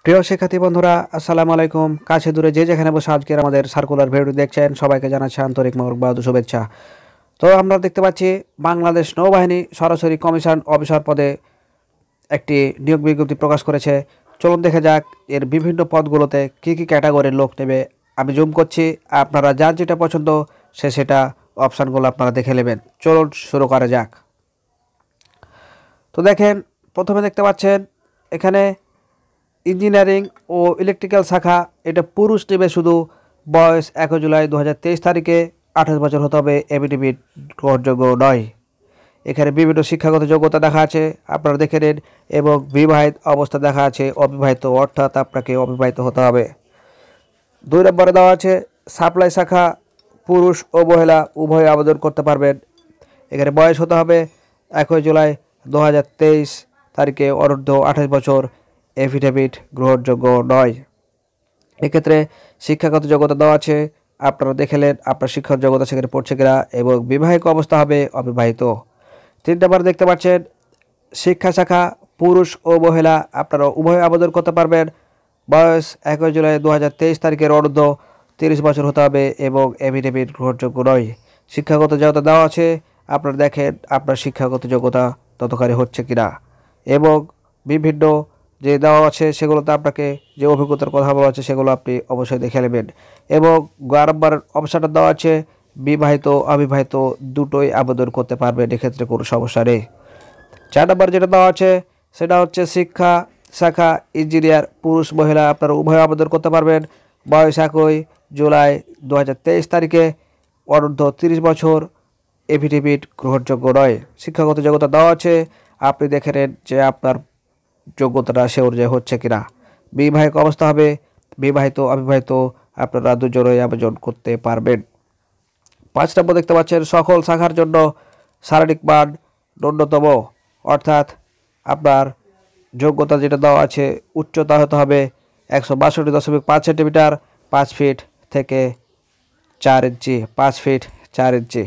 প্রিয় শিক্ষার্থী বন্ধুরা, আসসালামু আলাইকুম। কাছে দূরে যে যেখানে বসে আজকের আমাদের সার্কুলার ভিডিও দেখছেন, সবাইকে জানাচ্ছি আন্তরিক মোবারকবাদ ও শুভেচ্ছা। তো আমরা দেখতে পাচ্ছি বাংলাদেশ নৌবাহিনী সরাসরি কমিশন অফিসার পদে একটি নিয়োগ বিজ্ঞপ্তি প্রকাশ করেছে। চলুন দেখে যাক এর বিভিন্ন পদগুলোতে কী কী ক্যাটাগরির লোক নেবে। আমি জুম করছি, আপনারা যার যেটা পছন্দ সেটা অপশানগুলো আপনারা দেখে নেবেন। চলুন শুরু করা যাক। তো দেখেন, প্রথমে দেখতে পাচ্ছেন এখানে ইঞ্জিনিয়ারিং ও ইলেকট্রিক্যাল শাখা, এটা পুরুষ নেবে শুধু। বয়স 1 জুলাই 2023 তারিখে 28 বছর হতে হবে। এফিডেভিট গ্রহণযোগ্য নয়। এখানে বিভিন্ন শিক্ষাগত যোগ্যতা দেখা আছে, আপনারা দেখে নিন, এবং বিবাহিত অবস্থা দেখা আছে অবিবাহিত, অর্থাৎ আপনাকে অবিবাহিত হতে হবে। 2 নম্বরে দেওয়া আছে সাপ্লাই শাখা, পুরুষ ও মহিলা উভয় আবেদন করতে পারবেন। এখানে বয়স হতে হবে 1 জুলাই 2023 তারিখে অনূর্ধ্ব 28 বছর। এফিডেভিট গ্রহণযোগ্য নয়। এক্ষেত্রে শিক্ষাগত যোগ্যতা দেওয়া আছে, আপনারা দেখলেন আপনার শিক্ষার যোগ্যতা সেখানে পড়ছে কিনা, এবং বিবাহিত অবস্থা হবে অবিবাহিত। 3 নম্বর দেখতে পাচ্ছেন শিক্ষা শাখা, পুরুষ ও মহিলা আপনারা উভয় আবেদন করতে পারবেন। বয়স 1 জুলাই 2023 তারিখের অনূর্ধ্ব 30 বছর হতে হবে, এবং এফিডেভিট গ্রহণযোগ্য নয়। শিক্ষাগত যোগ্যতা দেওয়া আছে, আপনারা দেখেন আপনার শিক্ষাগত যোগ্যতা ততকারী হচ্ছে কিনা, এবং বিভিন্ন যে দেওয়া আছে সেগুলোতে আপনাকে যে অভিজ্ঞতার কথা বলা আছে সেগুলো আপনি অবশ্যই দেখে নেবেন। এবং 12 নম্বর অপশানটা দেওয়া আছে বিবাহিত অবিবাহিত দুটোই আবেদন করতে পারবেন, এক্ষেত্রে কোনো সমস্যা নেই। 4 নম্বর যেটা দেওয়া আছে সেটা হচ্ছে শিক্ষা শাখা, ইঞ্জিনিয়ার, পুরুষ মহিলা আপনারা উভয় আবেদন করতে পারবেন। বয়স 1 জুলাই 2023 তারিখে অনূর্ধ্ব 30 বছর। এফিডেভিট গ্রহণযোগ্য নয়। শিক্ষাগত যোগ্যতা দেওয়া আছে, আপনি দেখে নেন যে আপনার যোগ্যতাটা সে অনুযায়ী হচ্ছে কিনা। বিবাহিত অবস্থা হবে বিবাহিত অবিবাহিত আপনারা দুজনেই আবেদন করতে পারবেন। 5 নম্বর দেখতে পাচ্ছেন সকল শাখার জন্য শারীরিক মান ন্যূনতম, অর্থাৎ আপনার যোগ্যতা যেটা দেওয়া আছে উচ্চতা হতে হবে 162.5 সেন্টিমিটার, 5 ফিট থেকে 4 ইঞ্চি, 5 ফিট 4 ইঞ্চি।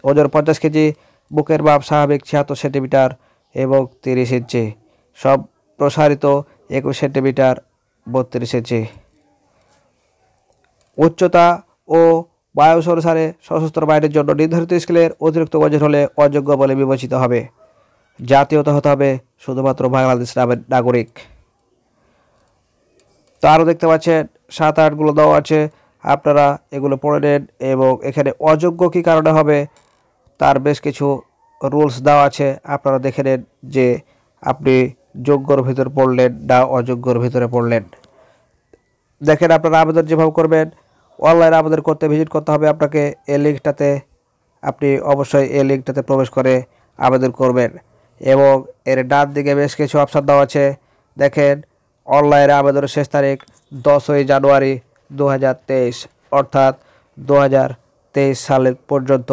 ওজন 50 কেজি, বুকের মাপ স্বাভাবিক 76 সেন্টিমিটার এবং 30 ইঞ্চি। সব প্রসারিত 21 সেন্টিমিটার 32 ইঞ্চি। উচ্চতা ও বয়স অনুসারে সশস্ত্র বাহিনীর জন্য নির্ধারিত স্কেলের অতিরিক্ত ওজন হলে অযোগ্য বলে বিবেচিত হবে। জাতীয়তা হতে হবে শুধুমাত্র বাংলাদেশ নাগরিক। তো আরও দেখতে পাচ্ছেন 7-8গুলো দেওয়া আছে, আপনারা এগুলো পড়ে নেন। এবং এখানে অযোগ্য কী কারণে হবে তার বেশ কিছু রুলস দেওয়া আছে, আপনারা দেখে নেন যে আপনি যোগ্যর ভিতর পড়লেন না অযোগ্যর ভিতরে পড়লেন। দেখেন আপনারা আবেদন যেভাবে করবেন, অনলাইনে আবেদন করতে ভিজিট করতে হবে আপনাকে। এই লিঙ্কটাতে আপনি অবশ্যই এই লিঙ্কটাতে প্রবেশ করে আবেদন করবেন। এবং এর ডান দিকে বেশ কিছু অপশান দেওয়া আছে, দেখেন অনলাইনে আবেদনের শেষ তারিখ 10 জানুয়ারি 2023, অর্থাৎ 2023 সালের পর্যন্ত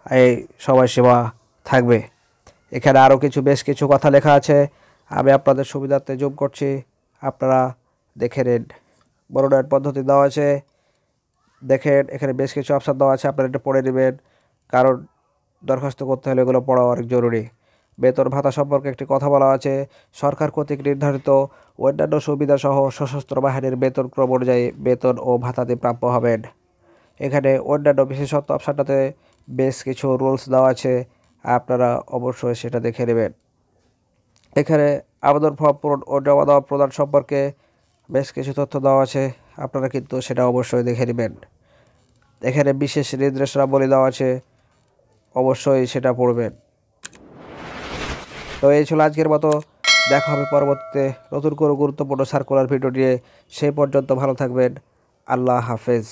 এই সময়সীমা থাকবে। এখানে আরও বেশ কিছু কথা লেখা আছে, আমি আপনাদের সুবিধার্থে জুম করছি, আপনারা দেখে নিন। মনোনয়ন পদ্ধতি দেওয়া আছে, দেখেন এখানে বেশ কিছু অপশান দেওয়া আছে, আপনারা এটা পড়ে নেবেন, কারণ দরখাস্ত করতে হলে এগুলো পড়া অনেক জরুরি। বেতন ভাতা সম্পর্কে একটি কথা বলা আছে, সরকার কর্তৃক নির্ধারিত অন্যান্য সুবিধাসহ সশস্ত্র বাহিনীর বেতন ক্রম অনুযায়ী বেতন ও ভাতাতে প্রাপ্য হবেন। এখানে অন্যান্য বিশেষত্ব অপশানটাতে বেশ কিছু রুলস দেওয়া আছে, আপনারা অবশ্যই সেটা দেখে নেবেন। এখানে আবেদন ফর্ম পূরণ ও জমা দেওয়া প্রদান সম্পর্কে বেশ কিছু তথ্য দেওয়া আছে, আপনারা কিন্তু সেটা অবশ্যই দেখে নেবেন। এখানে বিশেষ নির্দেশনাবলী দেওয়া আছে, অবশ্যই সেটা পড়বেন। তো এই ছিল আজকের মতো, দেখা হবে পরবর্তীতে নতুন কোনো গুরুত্বপূর্ণ সার্কুলার ভিডিও নিয়ে। সেই পর্যন্ত ভালো থাকবেন, আল্লাহ হাফেজ।